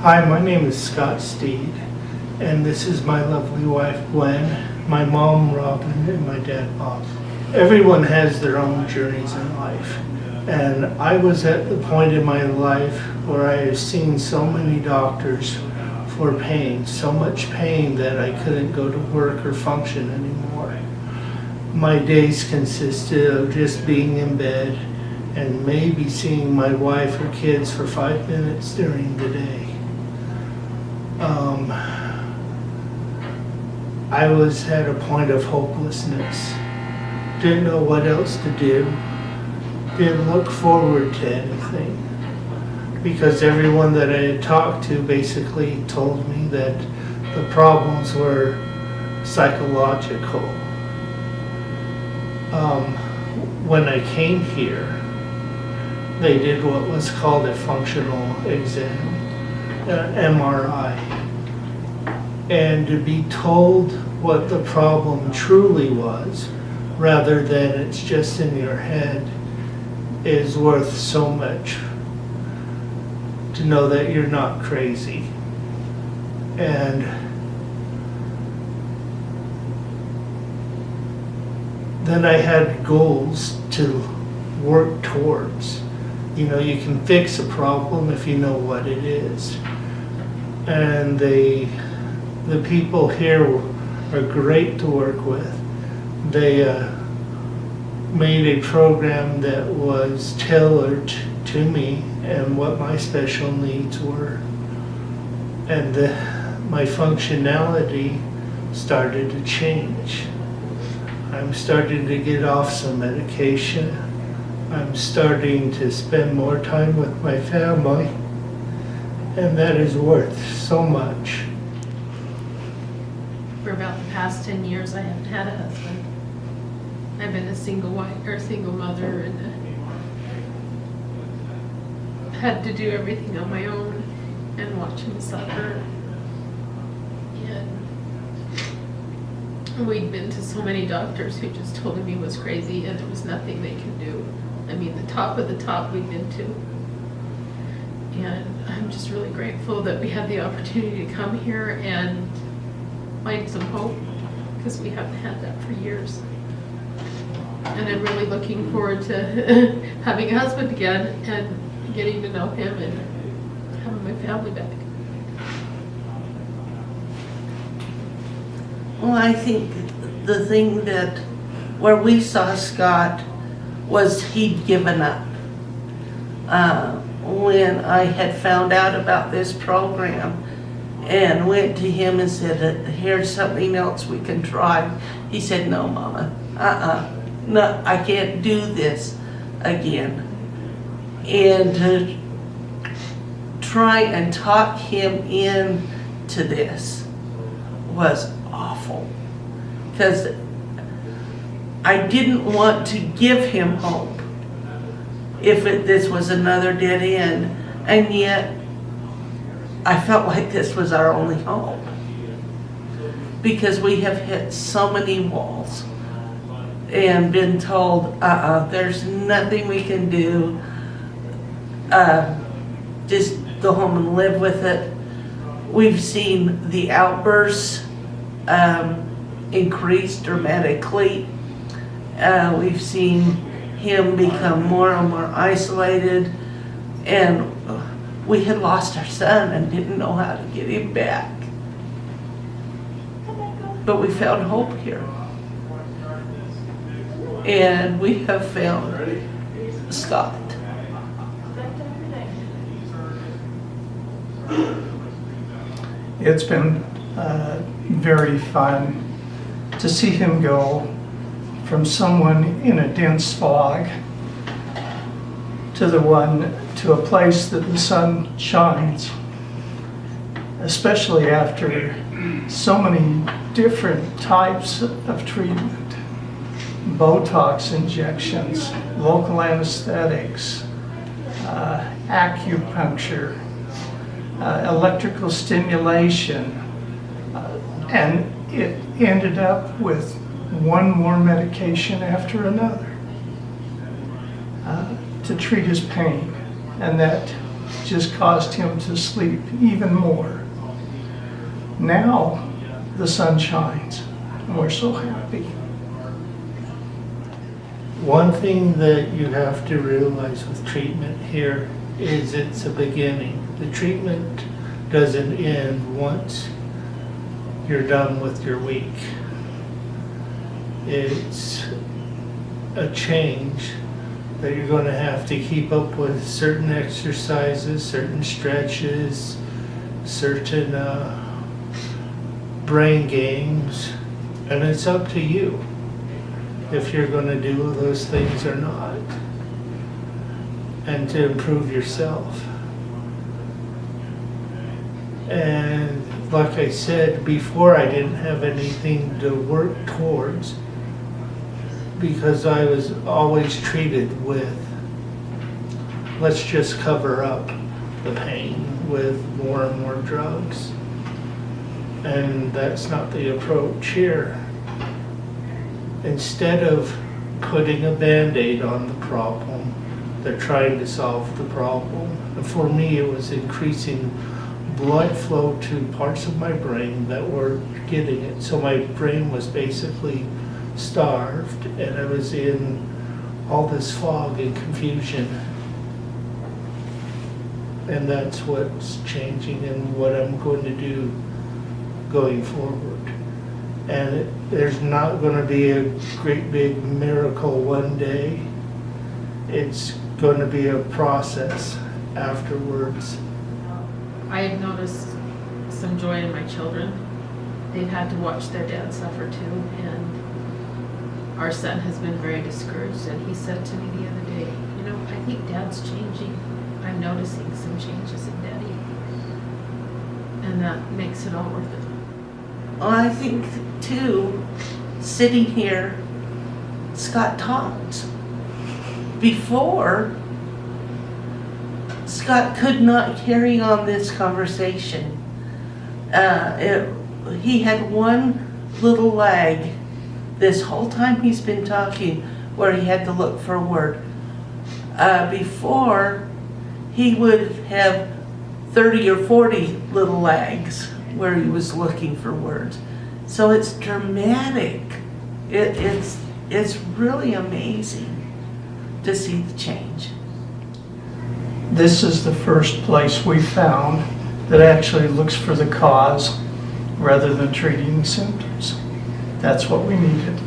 Hi, my name is Scott Steed, and this is my lovely wife, Gwen, my mom, Robin, and my dad, Bob. Everyone has their own journeys in life, and I was at the point in my life where I have seen so many doctors for pain, so much pain that I couldn't go to work or function anymore. My days consisted of just being in bed and maybe seeing my wife or kids for 5 minutes during the day. I was at a point of hopelessness. Didn't know what else to do. Didn't look forward to anything. Because everyone that I had talked to basically told me that the problems were psychological. When I came here, they did what was called a functional exam, MRI. And to be told what the problem truly was, rather than it's just in your head, is worth so much. To know that you're not crazy. And then I had goals to work towards. You know, you can fix a problem if you know what it is. And the people here are great to work with. They made a program that was tailored to me and what my special needs were. And my functionality started to change. I'm starting to get off some medication. I'm starting to spend more time with my family. And that is worth so much. For about the past 10 years, I haven't had a husband. I've been a single wife or a single mother, and had to do everything on my own and watch him suffer. And we'd been to so many doctors who just told him he was crazy, and there was nothing they could do. I mean, the top of the top we'd been to. And I'm just really grateful that we had the opportunity to come here and find some hope, because we haven't had that for years. And I'm really looking forward to having a husband again and getting to know him and having my family back. Well, I think the thing that, where we saw Scott was he'd given up. When I had found out about this program and went to him and said, here's something else we can try. He said, no, Mama, no, I can't do this again. And to try and talk him into this was awful, because I didn't want to give him hope if this was another dead end, and yet I felt like this was our only hope, because we have hit so many walls and been told, there's nothing we can do, just go home and live with it. We've seen the outbursts increase dramatically. We've seen him become more and more isolated, and we had lost our son and didn't know how to get him back. But we found hope here. And we have found Scott. It's been very fun to see him go from someone in a dense fog to a place that the sun shines, especially after so many different types of treatment. Botox injections, local anesthetics, acupuncture, electrical stimulation, and it ended up with one more medication after another to treat his pain. And that just caused him to sleep even more. Now the sun shines and we're so happy. One thing that you have to realize with treatment here is it's a beginning. The treatment doesn't end once you're done with your week. It's a change that you're going to have to keep up with certain exercises, certain stretches, certain brain games, and it's up to you if you're going to do those things or not, and to improve yourself. And like I said before, I didn't have anything to work towards because I was always treated with, let's just cover up the pain with more and more drugs. And that's not the approach here. Instead of putting a Band-Aid on the problem, they're trying to solve the problem. And for me, it was increasing blood flow to parts of my brain that were getting it. So my brain was basically starved, and I was in all this fog and confusion. And that's what's changing and what I'm going to do going forward. And there's not going to be a great big miracle one day. It's going to be a process afterwards. I have noticed some joy in my children. They've had to watch their dad suffer too, and our son has been very discouraged, and he said to me the other day, you know, I think Dad's changing. I'm noticing some changes in Daddy. And that makes it all worth it. Well, I think too, sitting here, Scott talked. Before, Scott could not carry on this conversation. He had one little lag this whole time he's been talking where he had to look for a word. Before, he would have 30 or 40 little lags where he was looking for words. So it's dramatic. It's really amazing to see the change. This is the first place we found that actually looks for the cause rather than treating the symptoms. That's what we needed.